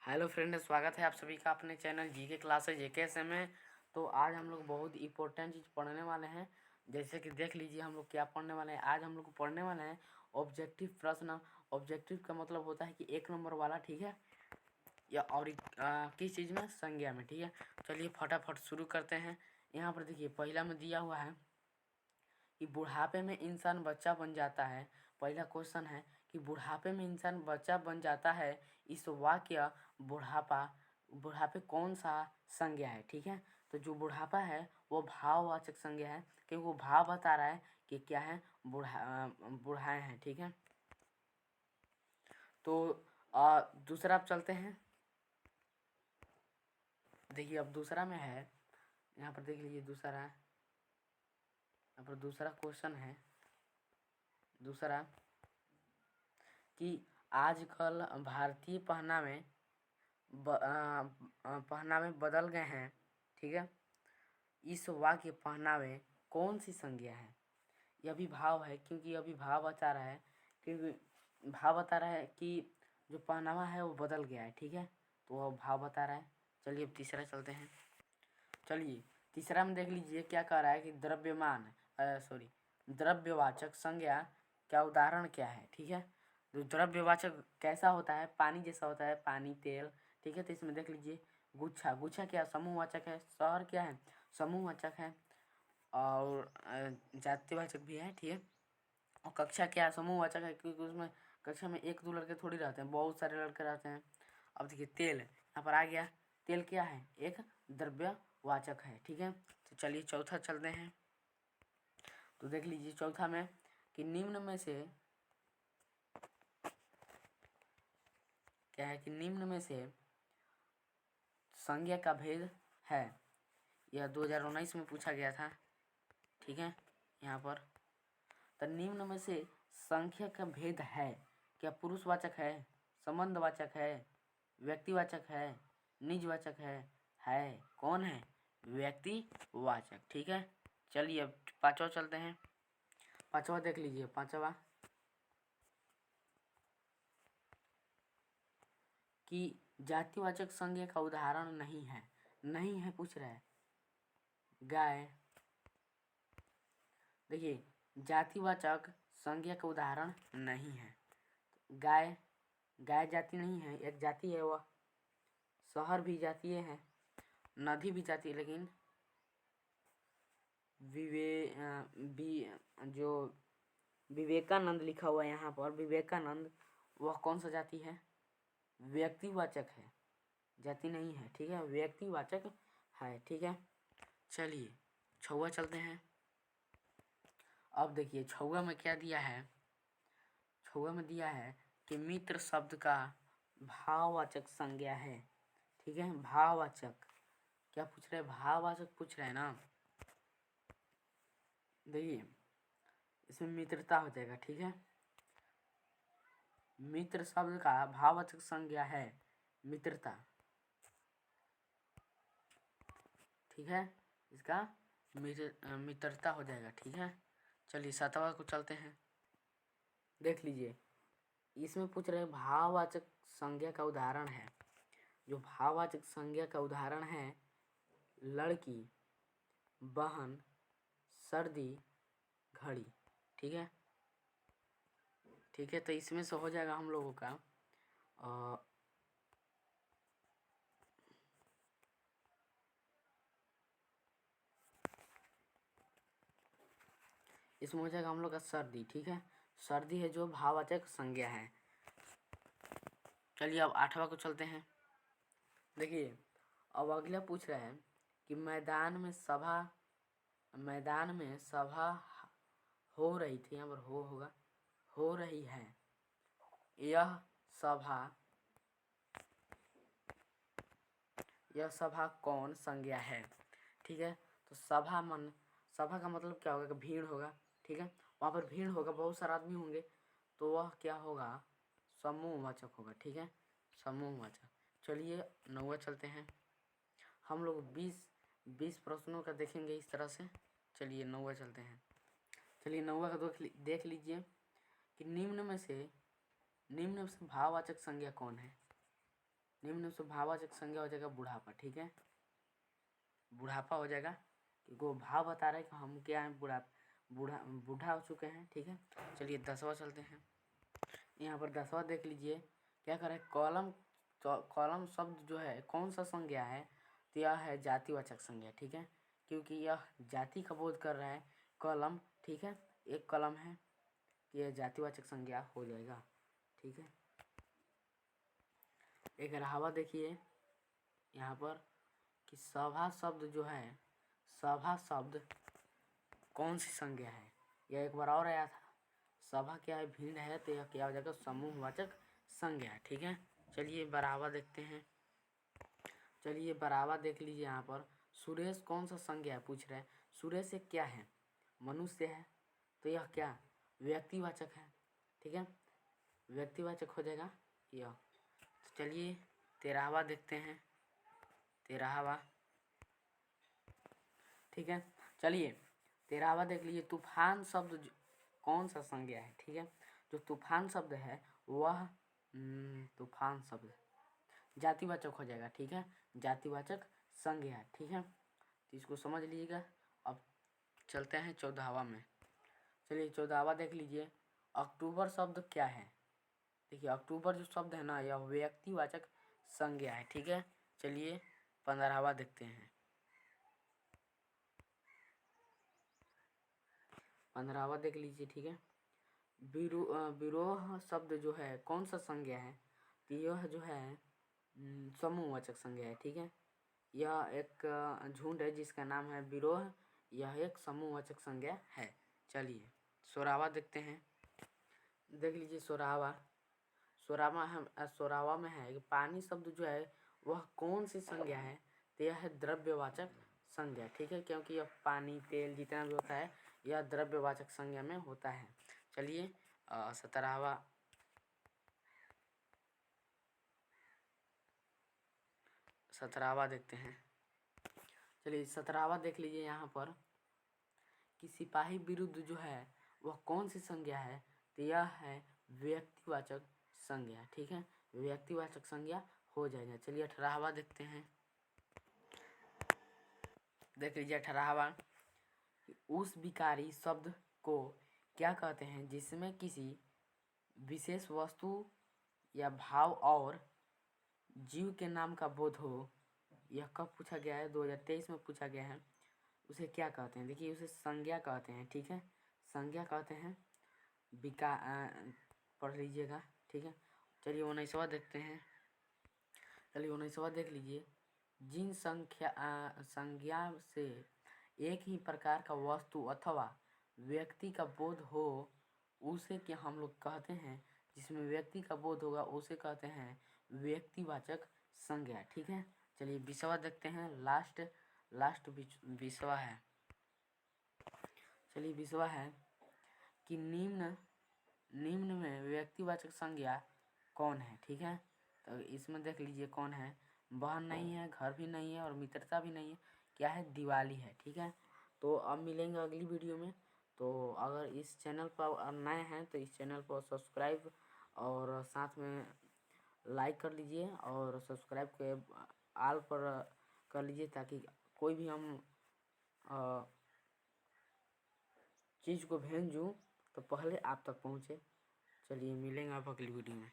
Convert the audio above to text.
Hello friend, स्वागत है आप सभी का अपने चैनल जीके क्लासेज जेकेएस में। तो आज हम लोग बहुत इंपॉर्टेंट चीज़ पढ़ने वाले हैं। जैसे कि देख लीजिए हम लोग क्या पढ़ने वाले हैं। आज हम लोग पढ़ने वाले हैं ऑब्जेक्टिव प्रश्न। ऑब्जेक्टिव का मतलब होता है कि 1 नंबर वाला, ठीक है, या और किस चीज़ में, संज्ञा में, ठीक है। चलिए फटाफट शुरू करते हैं। यहाँ पर देखिए पहला में दिया हुआ है कि बुढ़ापे में इंसान बच्चा बन जाता है। पहला क्वेश्चन है कि बुढ़ापे में इंसान बच्चा बन जाता है, इस वाक्य बुढ़ापे कौन सा संज्ञा है, ठीक है। तो जो बुढ़ापा है वो भाववाचक संज्ञा है, क्योंकि वो भाव बता रहा है कि क्या है, बुढ़ाए हैं, ठीक है। तो दूसरा अब चलते हैं। देखिए अब दूसरा में है, यहाँ पर देख लीजिए दूसरा, यहाँ पर दूसरा क्वेश्चन है। दूसरा कि आजकल भारतीय पहनावे बदल गए हैं, ठीक है। इस वाक्य पहनावे कौन सी संज्ञा है। यह भी भाव है, क्योंकि यह भी भाव बता रहा है, क्योंकि भाव बता रहा है कि जो पहनावा है वो बदल गया है, ठीक है। तो वह भाव बता रहा है। चलिए अब तीसरा चलते हैं। चलिए तीसरा में देख लीजिए क्या कह रहा है कि द्रव्यवाचक संज्ञा क्या उदाहरण क्या है, ठीक है। तो द्रव्यवाचक कैसा होता है, पानी जैसा होता है, पानी, तेल, ठीक है। तो इसमें देख लीजिए गुच्छा क्या समूहवाचक है, शहर क्या है समूहवाचक है, और जातिवाचक भी है, ठीक है। और कक्षा क्या समूहवाचक है, क्योंकि उसमें कक्षा में 1-2 लड़के थोड़ी रहते हैं, बहुत सारे लड़के रहते हैं। अब देखिए तेल यहाँ पर आ गया। तेल क्या है, एक द्रव्यवाचक है, ठीक है। तो चलिए चौथा चलते हैं। तो देख लीजिए चौथा में कि निम्न में से क्या है, कि निम्न में से संज्ञा का भेद है। यह 2019 में पूछा गया था, ठीक है। यहाँ पर तो निम्न में से संख्या का भेद है, क्या पुरुषवाचक है, संबंधवाचक है, व्यक्तिवाचक है, निजवाचक है कौन है, व्यक्तिवाचक, ठीक है। चलिए अब पांचवा चलते हैं। पांचवा देख लीजिए। पांचवा कि जातिवाचक संज्ञा का उदाहरण नहीं है पूछ रहा है। गाय, देखिए जातिवाचक संज्ञा का उदाहरण नहीं है। गाय जाति नहीं है, एक जाति है वह। शहर भी जातीय है, नदी भी जाती है, लेकिन जो विवेकानंद लिखा हुआ है यहाँ पर, विवेकानंद, वह कौन सा जाति है, व्यक्तिवाचक है, जाति नहीं है, ठीक है, व्यक्तिवाचक है, ठीक है। चलिए छौवा चलते हैं। अब देखिए छौवा में क्या दिया है। छौवा में दिया है कि मित्र शब्द का भाववाचक संज्ञा है, ठीक है। भाववाचक क्या पूछ रहे हैं, भाववाचक पूछ रहे हैं ना। देखिए इसमें मित्रता हो जाएगा, ठीक है। मित्र शब्द का भाववाचक संज्ञा है मित्रता, ठीक है। इसका मित्रता हो जाएगा, ठीक है। चलिए सातवां को चलते हैं। देख लीजिए इसमें पूछ रहे भाववाचक संज्ञा का उदाहरण है। जो भाववाचक संज्ञा का उदाहरण है, लड़की, बहन, सर्दी, घड़ी, ठीक है। ठीक है, तो इसमें से हो जाएगा हम लोगों का इसमें हो जाएगा हम लोग का सर्दी, ठीक है। सर्दी है जो भाववाचक संज्ञा है। चलिए अब आठवां को चलते हैं। देखिए अब अगला पूछ रहा है कि मैदान में सभा हो रही थी, यहाँ पर होगा, हो रही है। यह सभा कौन संज्ञा है, ठीक है। तो सभा का मतलब क्या होगा कि भीड़ होगा, ठीक है। वहाँ पर भीड़ होगा, बहुत सारे आदमी होंगे, तो वह क्या होगा, समूहवाचक होगा, ठीक है, समूहवाचक। चलिए नौवा चलते हैं। हम लोग 20 प्रश्नों का देखेंगे इस तरह से। चलिए नौवा चलते हैं। चलिए नौवा का देख लीजिए कि निम्न में से भाववाचक संज्ञा कौन है। निम्न से भाववाचक संज्ञा हो जाएगा बुढ़ापा। ठीक है, बुढ़ापा हो जाएगा क्योंकि वो भाव बता रहे हैं कि हम क्या हैं, बूढ़ा हो चुके हैं। ठीक है, चलिए 10वां चलते हैं। यहाँ पर 10वां देख लीजिए क्या कर रहे हैं, कॉलम शब्द जो है कौन सा संज्ञा है, तो यह है जातिवाचक संज्ञा। ठीक है, क्योंकि यह जाति का बोध कर रहा है कलम। ठीक है, एक कलम है, यह जातिवाचक संज्ञा हो जाएगा। ठीक है, 11वां देखिए यहाँ पर कि सभा शब्द जो है, सभा शब्द कौन सी संज्ञा है। यह एक बार और आया था, सभा क्या है, भीड़ है, तो यह क्या हो जाएगा, समूहवाचक संज्ञा है। ठीक है, चलिए बराबर देखते हैं। चलिए बराबर देख लीजिए यहाँ पर सुरेश कौन सा संज्ञा है पूछ रहे हैं। सुरेश एक क्या है, मनुष्य है, तो यह क्या व्यक्तिवाचक है। ठीक है, व्यक्तिवाचक हो जाएगा यह। तो चलिए 13वां देखते हैं, 13वां। ठीक है, चलिए 13वां देख लीजिए, तूफान शब्द कौन सा संज्ञा है। ठीक है, जो तूफान शब्द है वह तूफान शब्द जातिवाचक हो जाएगा। ठीक है, जातिवाचक संज्ञा। ठीक है, तो इसको समझ लीजिएगा। अब चलते हैं 14वां में। चलिए 14वां देख लीजिए, अक्टूबर शब्द क्या है। देखिए अक्टूबर जो शब्द है ना, यह व्यक्तिवाचक संज्ञा है। ठीक है, चलिए 15वां देखते हैं। 15वां देख लीजिए। ठीक है, विरोह शब्द जो है कौन सा संज्ञा है, तो यह जो है समूहवाचक संज्ञा है। ठीक है, यह एक झुंड है जिसका नाम है विरोह, यह एक समूहवाचक संज्ञा है। चलिए 16वां देखते हैं। देख लीजिए 16वां में है कि पानी शब्द जो है वह कौन सी संज्ञा है, तो यह है द्रव्यवाचक संज्ञा। ठीक है, क्योंकि यह पानी तेल जितना भी होता है यह द्रव्यवाचक संज्ञा में होता है। चलिए 17वां देखते हैं। चलिए 17वां देख लीजिए यहाँ पर कि सिपाही विरुद्ध जो है वह कौन सी संज्ञा है, तो यह है व्यक्तिवाचक संज्ञा। ठीक है, व्यक्तिवाचक संज्ञा हो जाएगा। चलिए 18वां देखते हैं। देख लीजिए 18वां, उस विकारी शब्द को क्या कहते हैं जिसमें किसी विशेष वस्तु या भाव और जीव के नाम का बोध हो। यह कब पूछा गया है, 2023 में पूछा गया है। उसे क्या कहते हैं, देखिए उसे संज्ञा कहते हैं। ठीक है, संज्ञा कहते हैं। पढ़ लीजिएगा। ठीक है, चलिए 19वां देखते हैं। चलिए 19वां देख लीजिए, जिन संज्ञा से एक ही प्रकार का वस्तु अथवा व्यक्ति का बोध हो उसे क्या हम लोग कहते हैं, जिसमें व्यक्ति का बोध होगा उसे कहते हैं व्यक्तिवाचक संज्ञा। ठीक है, चलिए 20वां देखते हैं। लास्ट 20वां है। चलिए 20वां है कि निम्न में व्यक्तिवाचक संज्ञा कौन है। ठीक है, तो इसमें देख लीजिए कौन है, बहन नहीं है, घर भी नहीं है और मित्रता भी नहीं है, क्या है, दिवाली है। ठीक है, तो अब मिलेंगे अगली वीडियो में। तो अगर इस चैनल पर नए हैं तो इस चैनल को सब्सक्राइब और साथ में लाइक कर लीजिए और सब्सक्राइब के आल पर कर लीजिए ताकि कोई भी हम चीज़ को भेजूँ तो पहले आप तक पहुँचे। चलिए मिलेंगे आप अगली वीडियो में।